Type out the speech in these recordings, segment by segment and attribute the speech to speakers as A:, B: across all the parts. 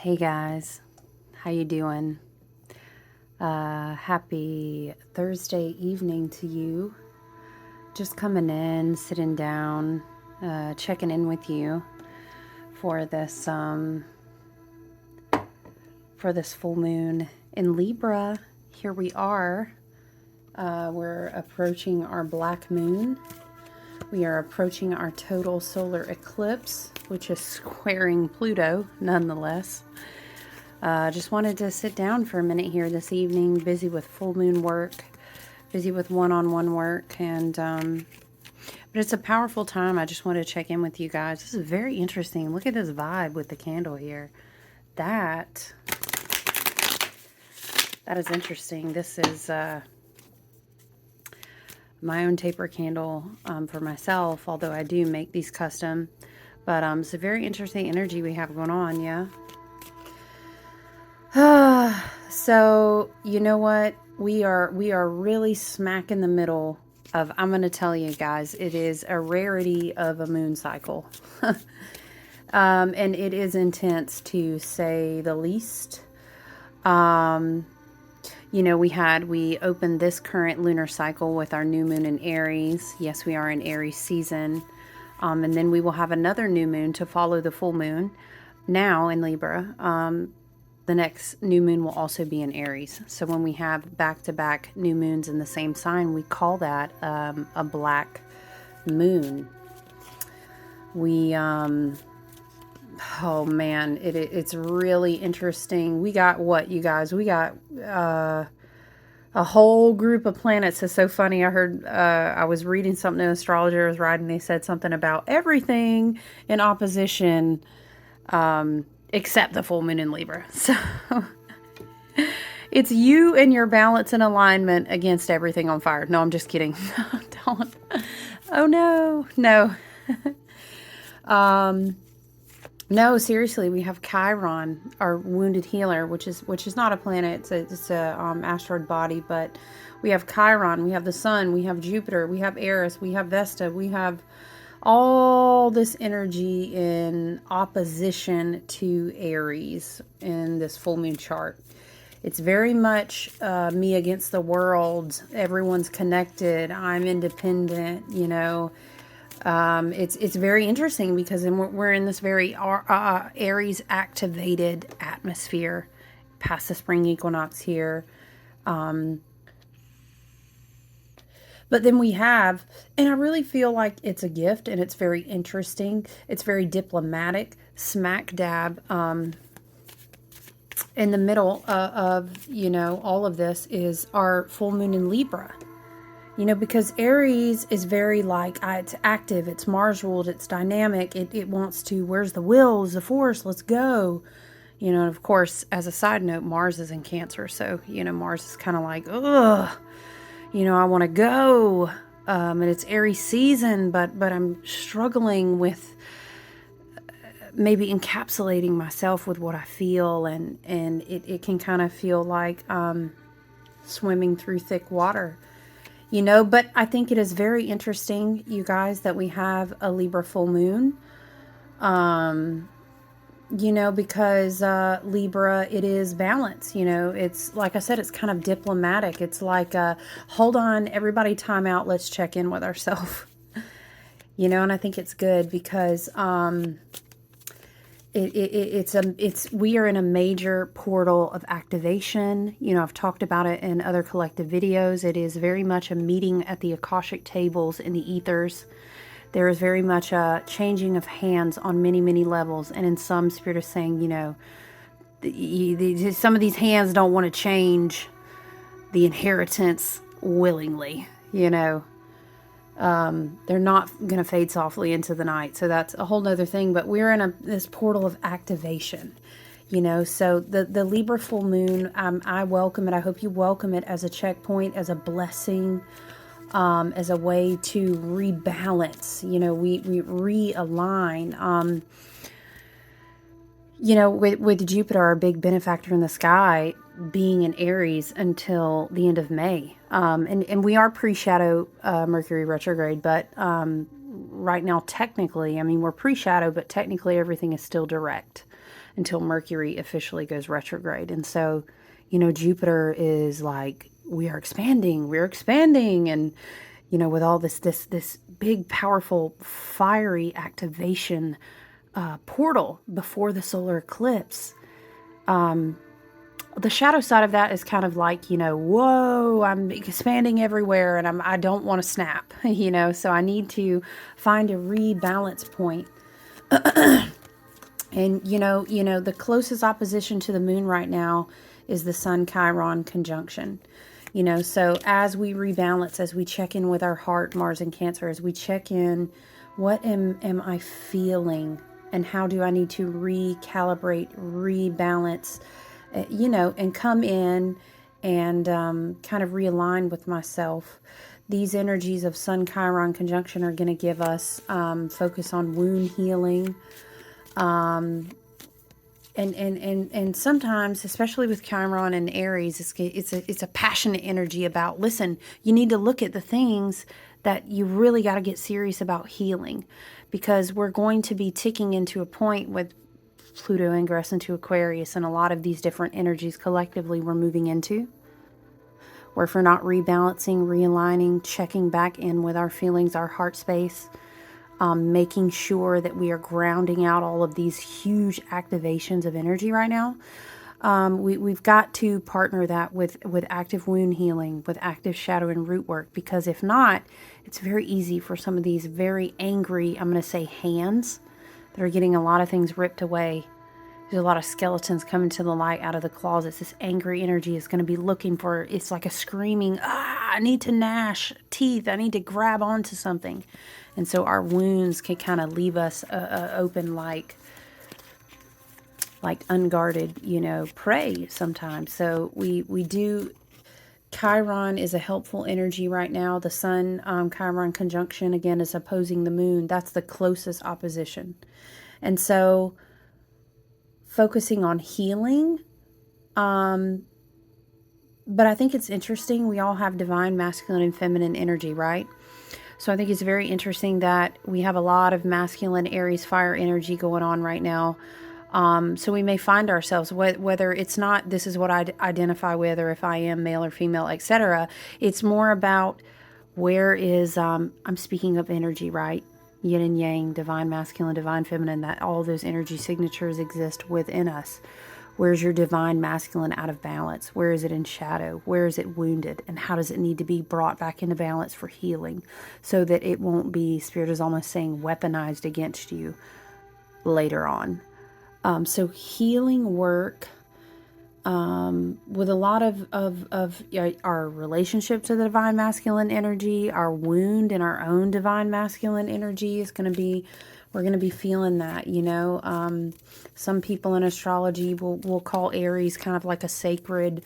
A: Hey guys, how you doing? Happy Thursday evening to you. Just coming in, sitting down, checking in with you for this full moon in Libra. Here we are. We're approaching our black moon. We are approaching our total solar eclipse, which is squaring Pluto nonetheless. Just wanted to sit down for a minute here this evening, busy with full moon work, busy with one-on-one work, and but it's a powerful time. I just wanted to check in with you guys. This is very interesting. Look at this vibe with the candle here. That is interesting. This is my own taper candle for myself, although I do make these custom. But it's a very interesting energy we have going on, yeah. So, you know what? We are really smack in the middle of, I'm going to tell you guys, it is a rarity of a moon cycle. And it is intense to say the least. You know, we opened this current lunar cycle with our new moon in Aries. Yes, we are in Aries season. And then we will have another new moon to follow the full moon now in Libra. The next new moon will also be in Aries. So when we have back-to-back new moons in the same sign, we call that a black moon. We, oh man, it's really interesting. We got what, you guys? We got a whole group of planets. It's so funny. I heard, I was reading something an astrologer was writing. They said something about everything in opposition, except the full moon in Libra. So it's you and your balance and alignment against everything on fire. No, I'm just kidding. Don't. Oh no, no. No, seriously, we have Chiron, our wounded healer, which is not a planet. It's a asteroid body, but we have Chiron, we have the Sun, we have Jupiter, we have Eris, we have Vesta, we have all this energy in opposition to Aries in this full moon chart. It's very much me against the world. Everyone's connected. I'm independent, you know. It's very interesting because we're in this very Aries activated atmosphere past the spring equinox here. But then we have, and I really feel like it's a gift and it's very interesting. It's very diplomatic, smack dab in the middle of, you know, all of this is our full moon in Libra. You know, because Aries is very like, it's active, it's Mars ruled, it's dynamic, it wants to, where's the will, is the force, let's go. You know, and of course, as a side note, Mars is in Cancer, so, you know, Mars is kind of like, ugh, you know, I want to go, and it's Aries season, but I'm struggling with maybe encapsulating myself with what I feel, and it can kind of feel like swimming through thick water. You know, but I think it is very interesting, you guys, that we have a Libra full moon. You know, because Libra, it is balance. You know, it's like I said, it's kind of diplomatic. It's like, hold on, everybody, time out. Let's check in with ourselves. You know, and I think it's good because we are in a major portal of activation. You know, I've talked about it in other collective videos. It is very much a meeting at the Akashic tables in the ethers. There is very much a changing of hands on many, many levels. And in some, Spirit is saying, you know, some of these hands don't want to change the inheritance willingly, you know. They're not going to fade softly into the night. So that's a whole nother thing. But we're in this portal of activation, you know. So the Libra full moon, I welcome it. I hope you welcome it as a checkpoint, as a blessing, as a way to rebalance. You know, we realign. You know, with Jupiter, our big benefactor in the sky, being in Aries until the end of May. And we are pre-shadow Mercury retrograde, but right now, technically, I mean, we're pre-shadow, but technically everything is still direct until Mercury officially goes retrograde. And so, you know, Jupiter is like, we're expanding. And, you know, with all this big, powerful, fiery activation portal before the solar eclipse, the shadow side of that is kind of like, you know, whoa, I'm expanding everywhere and I don't want to snap, you know, so I need to find a rebalance point. And, you know, the closest opposition to the moon right now is the Sun Chiron conjunction. You know, so as we rebalance, as we check in with our heart, Mars and Cancer, as we check in, what am I feeling and how do I need to recalibrate, rebalance, you know, and come in and kind of realign with myself. These energies of Sun Chiron conjunction are going to give us focus on wound healing. And sometimes, especially with Chiron and Aries, it's a passionate energy about, listen, you need to look at the things that you really got to get serious about healing, because we're going to be ticking into a point with Pluto ingress into Aquarius and a lot of these different energies collectively we're moving into, where if we're not rebalancing, realigning, checking back in with our feelings, our heart space, making sure that we are grounding out all of these huge activations of energy right now. We've got to partner that with active wound healing, with active shadow and root work, because if not, it's very easy for some of these very angry, I'm going to say hands, that are getting a lot of things ripped away. There's a lot of skeletons coming to the light out of the closets. This angry energy is going to be looking for, it's like a screaming, I need to gnash teeth. I need to grab onto something. And so our wounds can kind of leave us open like unguarded, you know, prey sometimes. So we do, Chiron is a helpful energy right now. The Sun Chiron conjunction, again, is opposing the moon. That's the closest opposition. And so focusing on healing. But I think it's interesting. We all have divine masculine and feminine energy, right? So I think it's very interesting that we have a lot of masculine Aries fire energy going on right now. So we may find ourselves, whether it's not, this is what I identify with, or if I am male or female, etc. It's more about where is, I'm speaking of energy, right? Yin and yang, divine masculine, divine feminine, that all those energy signatures exist within us. Where's your divine masculine out of balance? Where is it in shadow? Where is it wounded? And how does it need to be brought back into balance for healing, so that it won't be, Spirit is almost saying, weaponized against you later on. So healing work with a lot of our relationship to the divine masculine energy, our wound and our own divine masculine energy is going to be, we're going to be feeling that, you know. Some people in astrology will call Aries kind of like a sacred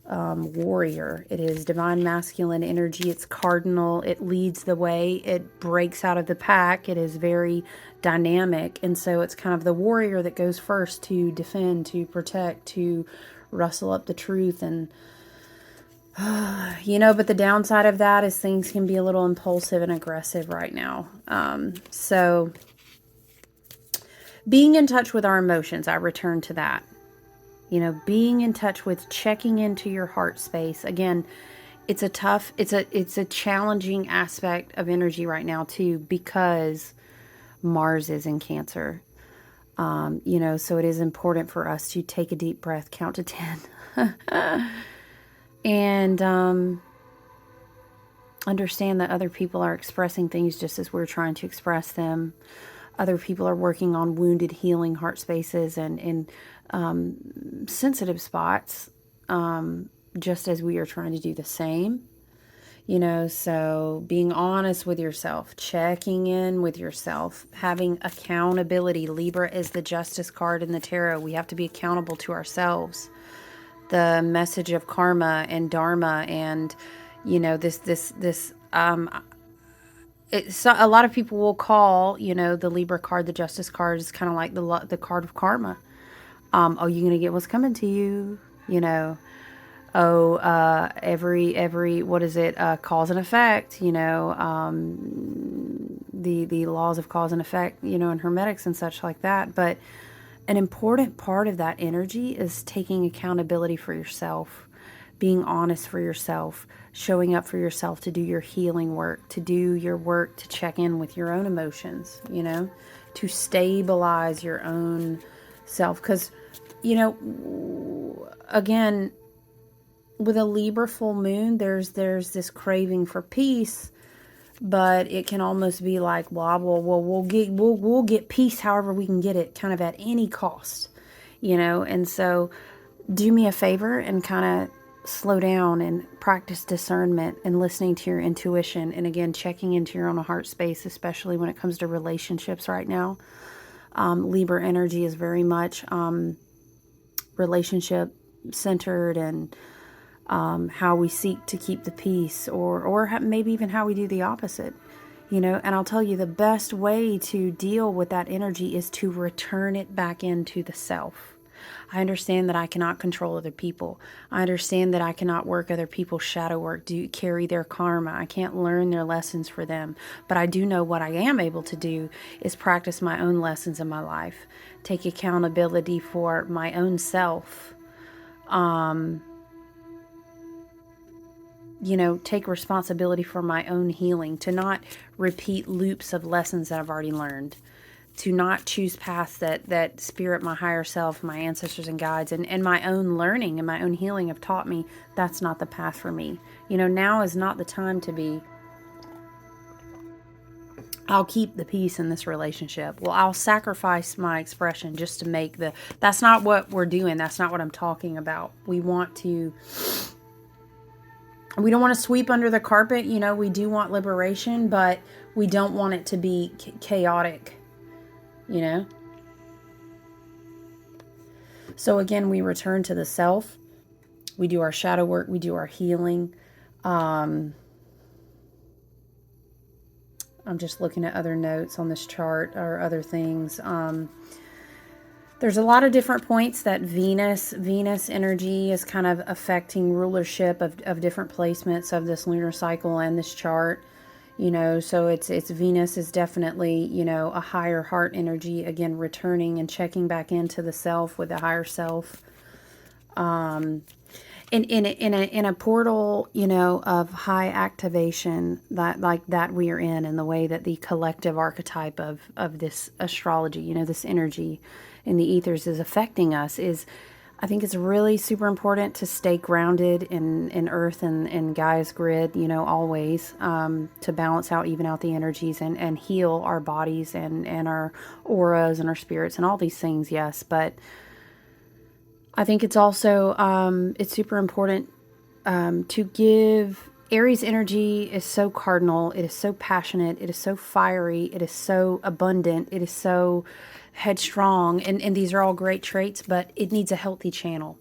A: warrior. It is divine masculine energy. It's cardinal. It leads the way. It breaks out of the pack. It is very dynamic. And so it's kind of the warrior that goes first to defend, to protect, to rustle up the truth. And, you know, but the downside of that is things can be a little impulsive and aggressive right now. So being in touch with our emotions, I return to that. You know, being in touch with, checking into your heart space. Again, it's a tough, it's a challenging aspect of energy right now too, because Mars is in Cancer. You know, so it is important for us to take a deep breath, count to 10, and understand that other people are expressing things just as we're trying to express them. Other people are working on wounded, healing heart spaces and sensitive spots, just as we are trying to do the same. You know, so being honest with yourself, checking in with yourself, having accountability. Libra is the Justice card in the tarot. We have to be accountable to ourselves. The message of karma and dharma, and you know, it's a lot of people will call, you know, the Libra card, the Justice card, is kind of like the card of karma. Oh, you're gonna get what's coming to you, you know. Oh, every what is it? Cause and effect, you know. the laws of cause and effect, you know, and hermetics and such like that. But an important part of that energy is taking accountability for yourself, being honest for yourself, showing up for yourself to do your healing work, to do your work to check in with your own emotions, you know, to stabilize your own self. Because, you know, again, with a Libra full moon, there's this craving for peace, but it can almost be like, well, we'll get peace however we can get it, kind of at any cost, you know. And so, do me a favor and kind of slow down and practice discernment and listening to your intuition, and again, checking into your own heart space, especially when it comes to relationships right now. Libra energy is very much relationship centered, and how we seek to keep the peace, or maybe even how we do the opposite, you know. And I'll tell you, the best way to deal with that energy is to return it back into the self. I understand that I cannot control other people. I understand that I cannot work other people's shadow work, carry their karma. I can't learn their lessons for them. But I do know what I am able to do is practice my own lessons in my life, take accountability for my own self, you know, take responsibility for my own healing, to not repeat loops of lessons that I've already learned, to not choose paths that spirit, my higher self, my ancestors and guides, and my own learning and my own healing have taught me that's not the path for me. You know, now is not the time to be, I'll keep the peace in this relationship. Well, I'll sacrifice my expression just to make that's not what we're doing. That's not what I'm talking about. We don't want to sweep under the carpet. You know, we do want liberation, but we don't want it to be chaotic, you know. So again, we return to the self. We do our shadow work. We do our healing. I'm just looking at other notes on this chart or other things. There's a lot of different points that Venus energy is kind of affecting rulership of different placements of this lunar cycle and this chart, you know. So it's Venus is definitely, you know, a higher heart energy, again, returning and checking back into the self with the higher self. In a portal, you know, of high activation that we are in the way that the collective archetype of this astrology, you know, this energy in the ethers is affecting us, I think it's really super important to stay grounded in earth and Gaia's grid, you know, always, to balance out, even out the energies and heal our bodies and our auras and our spirits and all these things. Yes. But I think it's also, it's super important to give. Aries energy is so cardinal. It is so passionate. It is so fiery. It is so abundant. It is so headstrong. And these are all great traits, but it needs a healthy channel.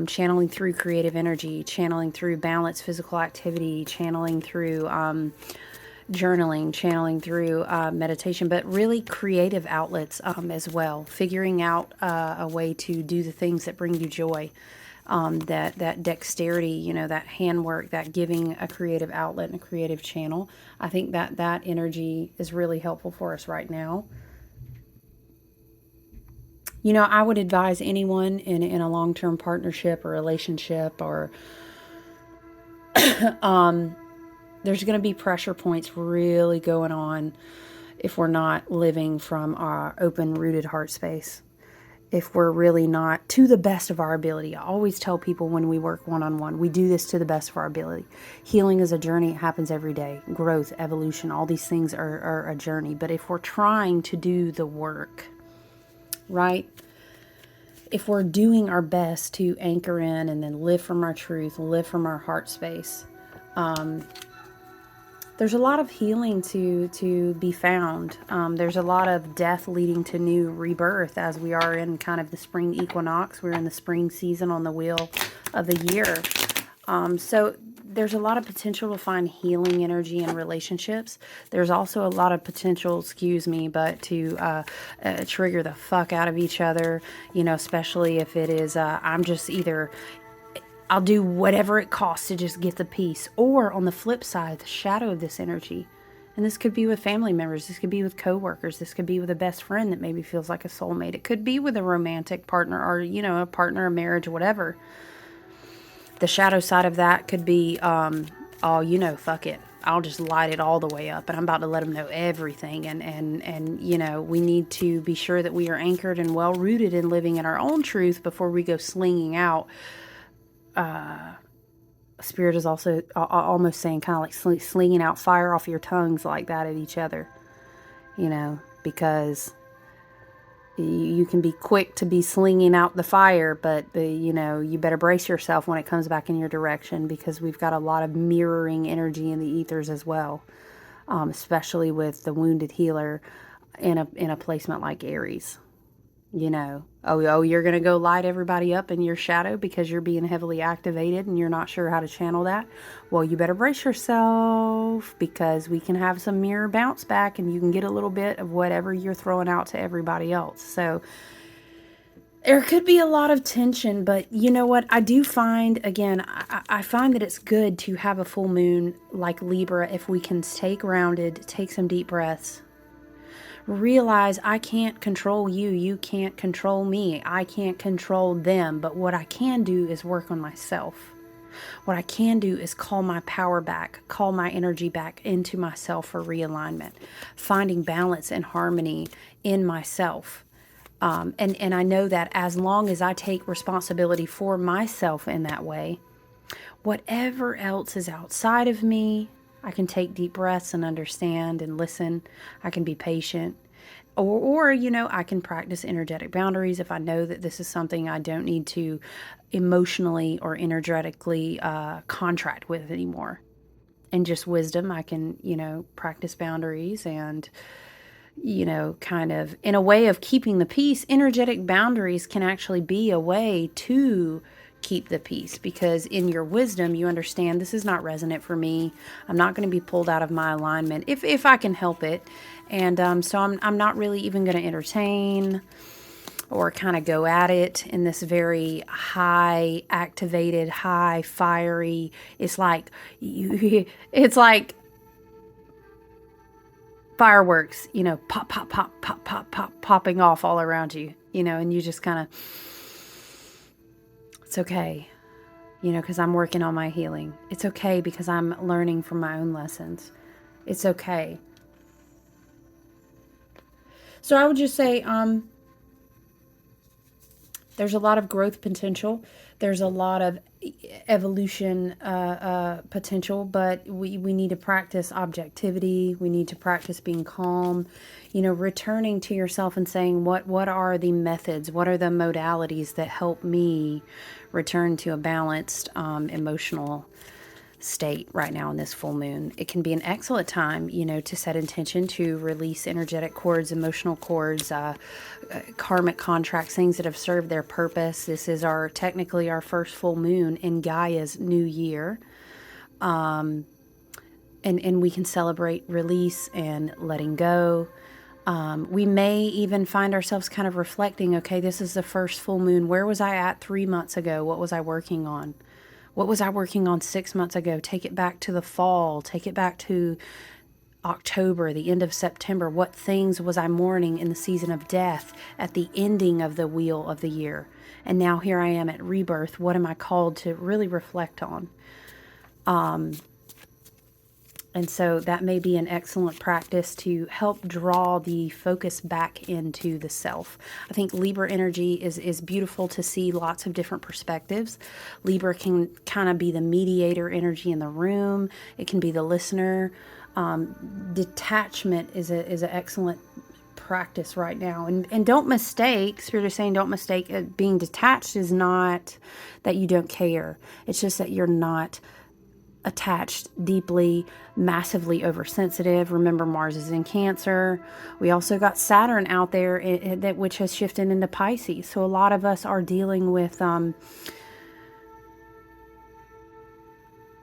A: Channeling through creative energy, channeling through balanced physical activity, channeling through journaling, channeling through meditation, but really creative outlets as well. Figuring out a way to do the things that bring you joy. That dexterity, you know, that handwork, that giving a creative outlet and a creative channel. I think that energy is really helpful for us right now. You know, I would advise anyone in a long-term partnership or relationship, or there's going to be pressure points really going on if we're not living from our open, rooted heart space. If we're really not to the best of our ability. I always tell people when we work one-on-one, we do this to the best of our ability. Healing is a journey. It happens every day. Growth, evolution, all these things are a journey. But if we're trying to do the work, right? If we're doing our best to anchor in and then live from our truth, live from our heart space, there's a lot of healing to be found. There's a lot of death leading to new rebirth as we are in kind of the spring equinox. We're in the spring season on the wheel of the year. So there's a lot of potential to find healing energy in relationships. There's also a lot of potential, to trigger the fuck out of each other, you know, especially if it is, I'm just either, I'll do whatever it costs to just get the peace. Or on the flip side, the shadow of this energy. And this could be with family members. This could be with coworkers. This could be with a best friend that maybe feels like a soulmate. It could be with a romantic partner or, a partner, a marriage, whatever. The shadow side of that could be, fuck it. I'll just light it all the way up, and I'm about to let them know everything. And we need to be sure that we are anchored and well rooted in living in our own truth before we go slinging out. Spirit is also almost saying kind of like slinging out fire off your tongues like that at each other, because you can be quick to be slinging out the fire, but you better brace yourself when it comes back in your direction, because we've got a lot of mirroring energy in the ethers as well, especially with the wounded healer in a placement like Aries. You're going to go light everybody up in your shadow because you're being heavily activated and you're not sure how to channel that. Well, you better brace yourself, because we can have some mirror bounce back and you can get a little bit of whatever you're throwing out to everybody else. So there could be a lot of tension, but you know what? I do find, again, I find that it's good to have a full moon like Libra if we can stay grounded, take some deep breaths. Realize I can't control you. You can't control me. I can't control them. But what I can do is work on myself. What I can do is call my power back, call my energy back into myself for realignment, finding balance and harmony in myself. And I know that as long as I take responsibility for myself in that way, whatever else is outside of me, I can take deep breaths and understand and listen. I can be patient. Or I can practice energetic boundaries if I know that this is something I don't need to emotionally or energetically contract with anymore. And just wisdom, I can, practice boundaries and, kind of in a way of keeping the peace. Energetic boundaries can actually be a way to keep the peace, because in your wisdom you understand this is not resonant for me. I'm not going to be pulled out of my alignment if I can help it, and so I'm not really even going to entertain or kind of go at it in this very high activated, high fiery. It's like fireworks, pop pop pop pop pop pop popping off all around you, and you just kind of, it's okay, because I'm working on my healing. It's okay because I'm learning from my own lessons. It's okay. So I would just say there's a lot of growth potential. There's a lot of evolution potential, but we need to practice objectivity. We need to practice being calm, returning to yourself and saying, what are the methods? What are the modalities that help me return to a balanced emotional state right now in this full moon? It can be an excellent time, to set intention to release energetic cords, emotional cords, karmic contracts, things that have served their purpose. This is technically our first full moon in Gaia's new year. And we can celebrate release and letting go. We may even find ourselves kind of reflecting, okay, this is the first full moon. Where was I at 3 months ago? What was I working on? What was I working on 6 months ago? Take it back to the fall. Take it back to October, the end of September. What things was I mourning in the season of death at the ending of the wheel of the year? And now here I am at rebirth. What am I called to really reflect on? And so that may be an excellent practice to help draw the focus back into the self. I think Libra energy is beautiful to see lots of different perspectives. Libra can kind of be the mediator energy in the room. It can be the listener. Detachment is an excellent practice right now. And don't mistake, Spirit is saying, don't mistake being detached is not that you don't care. It's just that you're not attached deeply, massively oversensitive. Remember, Mars is in Cancer. We also got Saturn out there which has shifted into Pisces. So a lot of us are dealing with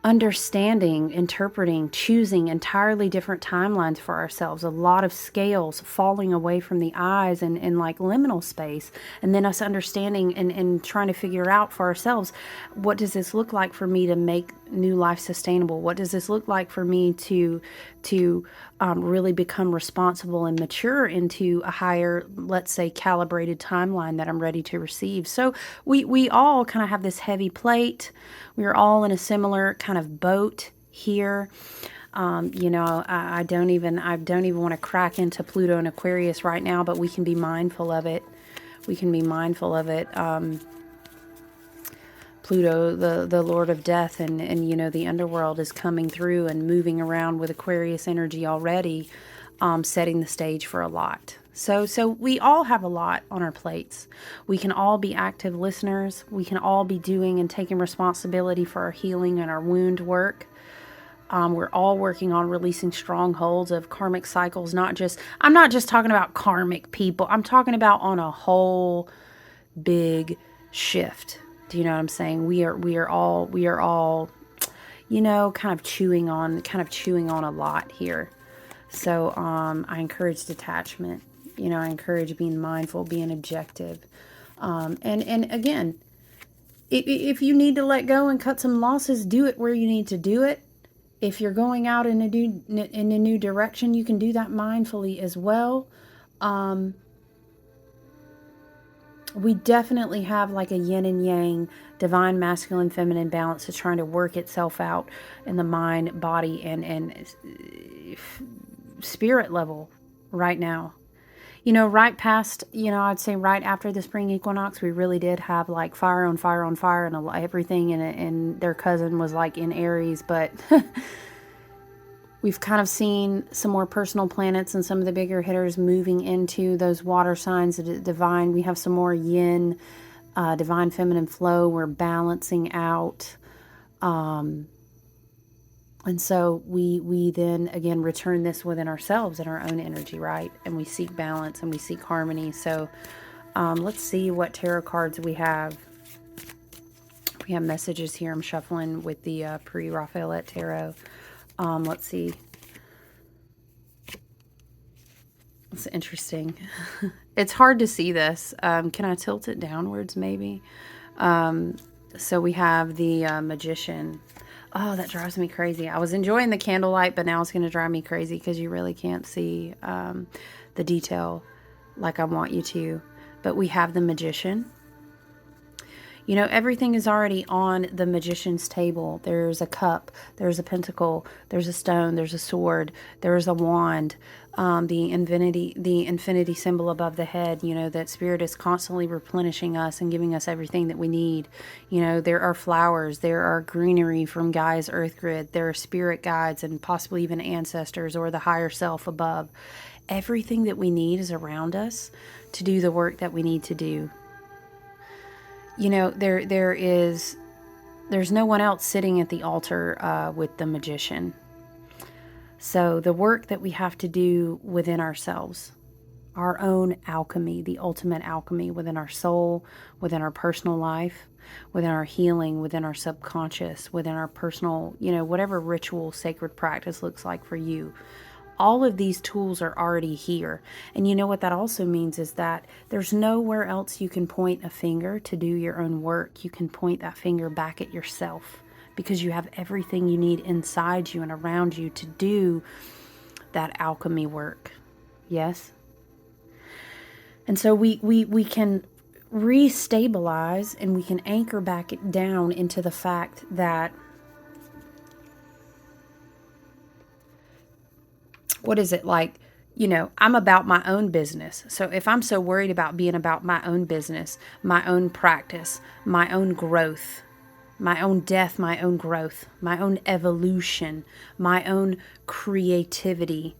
A: understanding, interpreting, choosing entirely different timelines for ourselves. A lot of scales falling away from the eyes and like liminal space. And then us understanding and trying to figure out for ourselves, what does this look like for me to make new life sustainable? What does this look like for me to really become responsible and mature into a higher, let's say, calibrated timeline that I'm ready to receive? So we all kind of have this heavy plate. We're all in a similar kind of boat here. You know, I don't even want to crack into Pluto and Aquarius right now, but we can be mindful of it. We can be mindful of it. Pluto, the Lord of Death, and you know, the underworld is coming through and moving around with Aquarius energy already, setting the stage for a lot. So we all have a lot on our plates. We can all be active listeners. We can all be doing and taking responsibility for our healing and our wound work. We're all working on releasing strongholds of karmic cycles. I'm not just talking about karmic people. I'm talking about on a whole big shift. Do you know what I'm saying? We are all, you know, kind of chewing on a lot here. So I encourage detachment. You know, I encourage being mindful, being objective. And again, if you need to let go and cut some losses, do it where you need to do it. If you're going out in a new direction, you can do that mindfully as well. We definitely have like a yin and yang, divine masculine feminine balance that's trying to work itself out in the mind, body, and spirit level right now. You know, right past, you know, I'd say right after the spring equinox, we really did have like fire on fire on fire, and everything, and their cousin was like in Aries, but we've kind of seen some more personal planets and some of the bigger hitters moving into those water signs, the divine. We have some more yin, divine feminine flow. We're balancing out. And so we then, again, return this within ourselves in our own energy, right? And we seek balance and we seek harmony. So let's see what tarot cards we have. We have messages here. I'm shuffling with the pre-Raphaelite tarot. Let's see. It's interesting. It's hard to see this. Can I tilt it downwards maybe? So we have the Magician. Oh, that drives me crazy. I was enjoying the candlelight, but now it's going to drive me crazy because you really can't see the detail like I want you to. But we have the Magician. You know, everything is already on the Magician's table. There's a cup, there's a pentacle, there's a stone, there's a sword, there's a wand, the infinity symbol above the head. You know, that Spirit is constantly replenishing us and giving us everything that we need. You know, there are flowers, there are greenery from Gaia's earth grid, there are spirit guides and possibly even ancestors or the higher self above. Everything that we need is around us to do the work that we need to do. You know, there's no one else sitting at the altar with the Magician. So the work that we have to do within ourselves, our own alchemy, the ultimate alchemy within our soul, within our personal life, within our healing, within our subconscious, within our personal, you know, whatever ritual, sacred practice looks like for you. All of these tools are already here. And you know what that also means is that there's nowhere else you can point a finger to do your own work. You can point that finger back at yourself because you have everything you need inside you and around you to do that alchemy work. Yes? And so we can restabilize and we can anchor back down into the fact that what is it like? You know, I'm about my own business. So if I'm so worried about being about my own business, my own practice, my own growth, my own death, my own growth, my own evolution, my own creativity,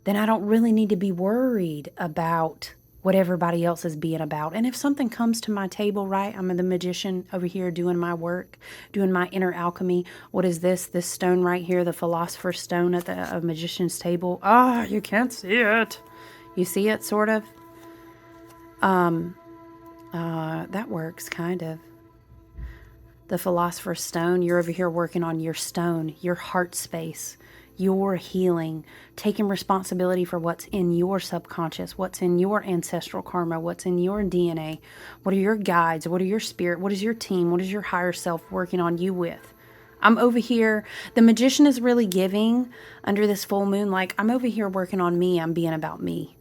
A: then I don't really need to be worried about what everybody else is being about. And if something comes to my table, right, I'm the Magician over here doing my work, doing my inner alchemy. What is this? This stone right here, the Philosopher's Stone at the Magician's table. Ah, you can't see it. You see it, sort of? That works, kind of. The Philosopher's Stone, you're over here working on your stone, your heart space, your healing, taking responsibility for what's in your subconscious, what's in your ancestral karma, what's in your DNA, what are your guides, what are your spirit, what is your team, what is your higher self working on you with? I'm over here. The magician is really giving under this full moon. Like, I'm over here working on me. I'm being about me.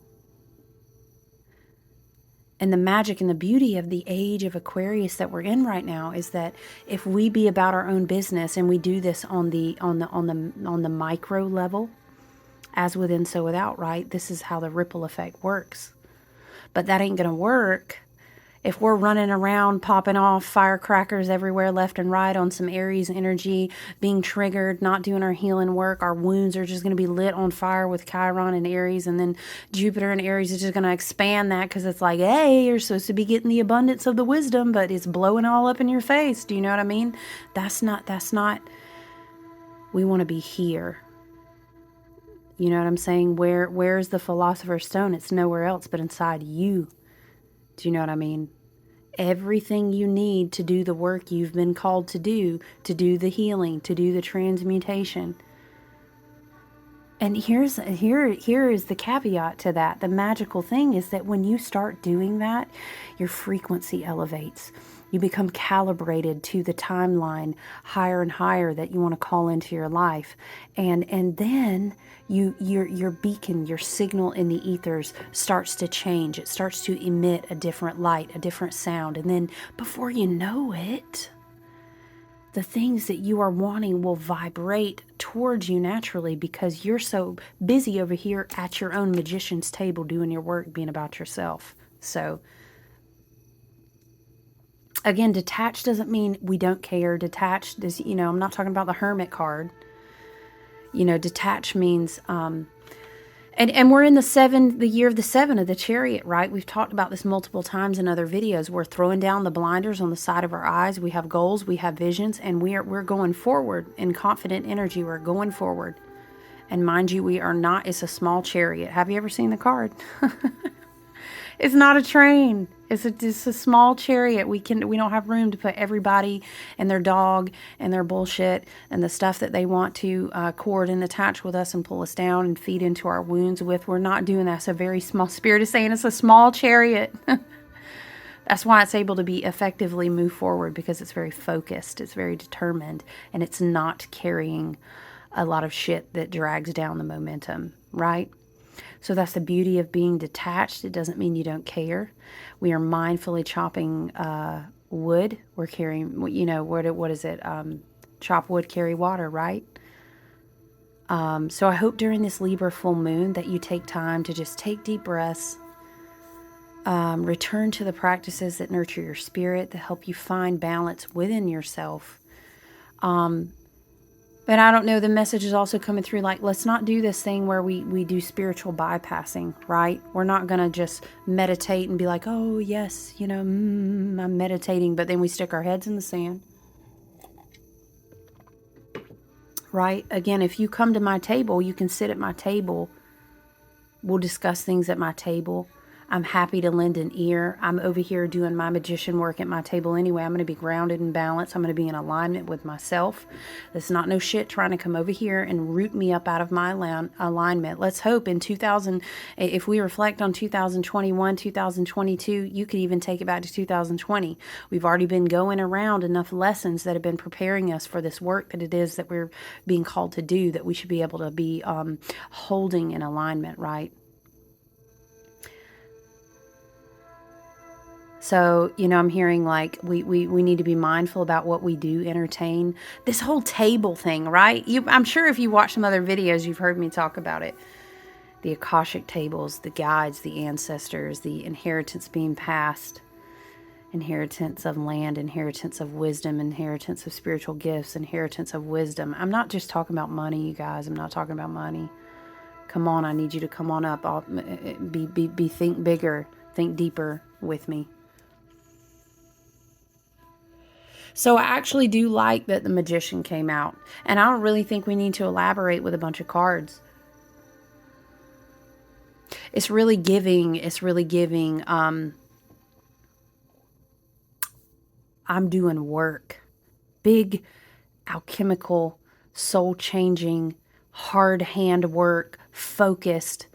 A: And the magic and the beauty of the age of Aquarius that we're in right now is that if we be about our own business, and we do this on the micro level, as within so without, right? This is how the ripple effect works. But that ain't gonna work if we're running around popping off firecrackers everywhere left and right on some Aries energy, being triggered, not doing our healing work. Our wounds are just going to be lit on fire with Chiron and Aries, and then Jupiter and Aries is just going to expand that because it's like, hey, you're supposed to be getting the abundance of the wisdom, but it's blowing all up in your face. Do you know what I mean? That's not, we want to be here. You know what I'm saying? Where's the Philosopher's Stone? It's nowhere else but inside you. Do you know what I mean? Everything you need to do the work you've been called to do the healing, to do the transmutation. And here is the caveat to that. The magical thing is that when you start doing that, your frequency elevates. You become calibrated to the timeline higher and higher that you want to call into your life. And then your beacon, your signal in the ethers starts to change. It starts to emit a different light, a different sound. And then before you know it, the things that you are wanting will vibrate towards you naturally because you're so busy over here at your own magician's table doing your work, being about yourself. So again, detached doesn't mean we don't care. Detached is, I'm not talking about the Hermit card. Detached means, and we're in the year of the 7 of the Chariot, right? We've talked about this multiple times in other videos. We're throwing down the blinders on the side of our eyes. We have goals, we have visions, and we're going forward in confident energy. We're going forward. And mind you, we are not, it's a small chariot. Have you ever seen the card? It's not a train. It's a small chariot. We don't have room to put everybody and their dog and their bullshit and the stuff that they want to cord and attach with us and pull us down and feed into our wounds with. We're not doing that. It's a very small, Spirit is saying it's a small chariot. That's why it's able to be effectively move forward, because it's very focused, it's very determined, and it's not carrying a lot of shit that drags down the momentum, right? So that's the beauty of being detached. It doesn't mean you don't care. We are mindfully chopping wood. We're carrying, what is it? Chop wood, carry water, right? So I hope during this Libra full moon that you take time to just take deep breaths, return to the practices that nurture your spirit, that help you find balance within yourself. But I don't know, the message is also coming through like, let's not do this thing where we do spiritual bypassing, right? We're not going to just meditate and be like, oh, yes, I'm meditating, but then we stick our heads in the sand, right? Again, if you come to my table, you can sit at my table. We'll discuss things at my table. I'm happy to lend an ear. I'm over here doing my magician work at my table anyway. I'm going to be grounded and balanced. I'm going to be in alignment with myself. There's not no shit trying to come over here and root me up out of my alignment. Let's hope in 2000, if we reflect on 2021, 2022, you could even take it back to 2020. We've already been going around enough lessons that have been preparing us for this work that it is that we're being called to do, that we should be able to be holding in alignment, right? So, I'm hearing like we need to be mindful about what we do entertain. This whole table thing, right? I'm sure if you watch some other videos, you've heard me talk about it. The Akashic tables, the guides, the ancestors, the inheritance being passed, inheritance of land, inheritance of wisdom, inheritance of spiritual gifts, inheritance of wisdom. I'm not just talking about money, you guys. I'm not talking about money. Come on, I need you to come on up. Think bigger, think deeper with me. So I actually do like that the Magician came out. And I don't really think we need to elaborate with a bunch of cards. It's really giving, I'm doing work. Big, alchemical, soul-changing, hard hand work, focused.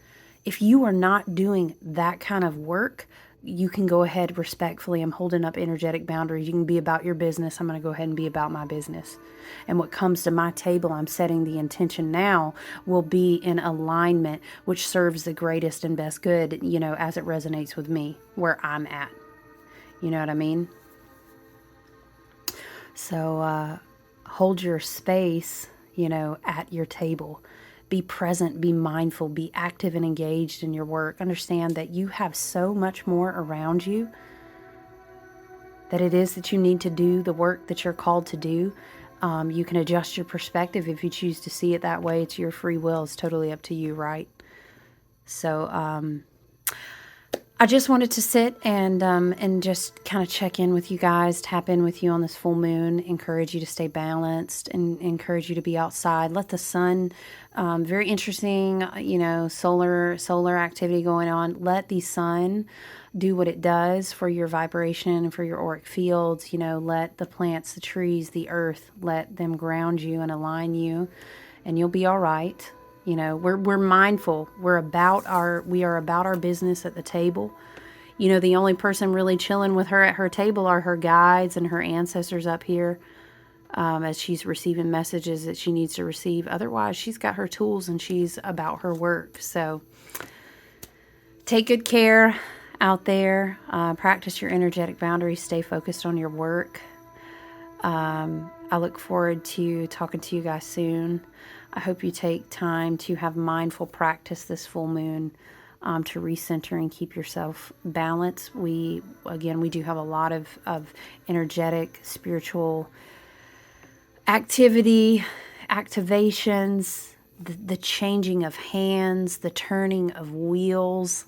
A: If you are not doing that kind of work, you can go ahead respectfully. I'm holding up energetic boundaries. You can be about your business. I'm going to go ahead and be about my business. And what comes to my table, I'm setting the intention now, will be in alignment, which serves the greatest and best good, you know, as it resonates with me, where I'm at. You know what I mean? So hold your space, you know, at your table. Be present, be mindful, be active and engaged in your work. Understand that you have so much more around you, that it is that you need to do the work that you're called to do. You can adjust your perspective if you choose to see it that way. It's your free will. It's totally up to you, right? So I just wanted to sit and just kind of check in with you guys, tap in with you on this full moon, encourage you to stay balanced, and encourage you to be outside. Let the sun, very interesting, you know, solar activity going on. Let the sun do what it does for your vibration and for your auric fields. You know, let the plants, the trees, the earth, let them ground you and align you, and you'll be all right. You know, we're mindful. We are about our business at the table. You know, the only person really chilling with her at her table are her guides and her ancestors up here, as she's receiving messages that she needs to receive. Otherwise, she's got her tools and she's about her work. So take good care out there. Practice your energetic boundaries. Stay focused on your work. I look forward to talking to you guys soon. I hope you take time to have mindful practice this full moon, to recenter and keep yourself balanced. We do have a lot of energetic, spiritual activity, activations, the changing of hands, the turning of wheels.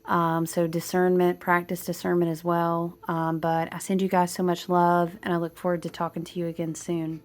A: So discernment, practice discernment as well. But I send you guys so much love, and I look forward to talking to you again soon.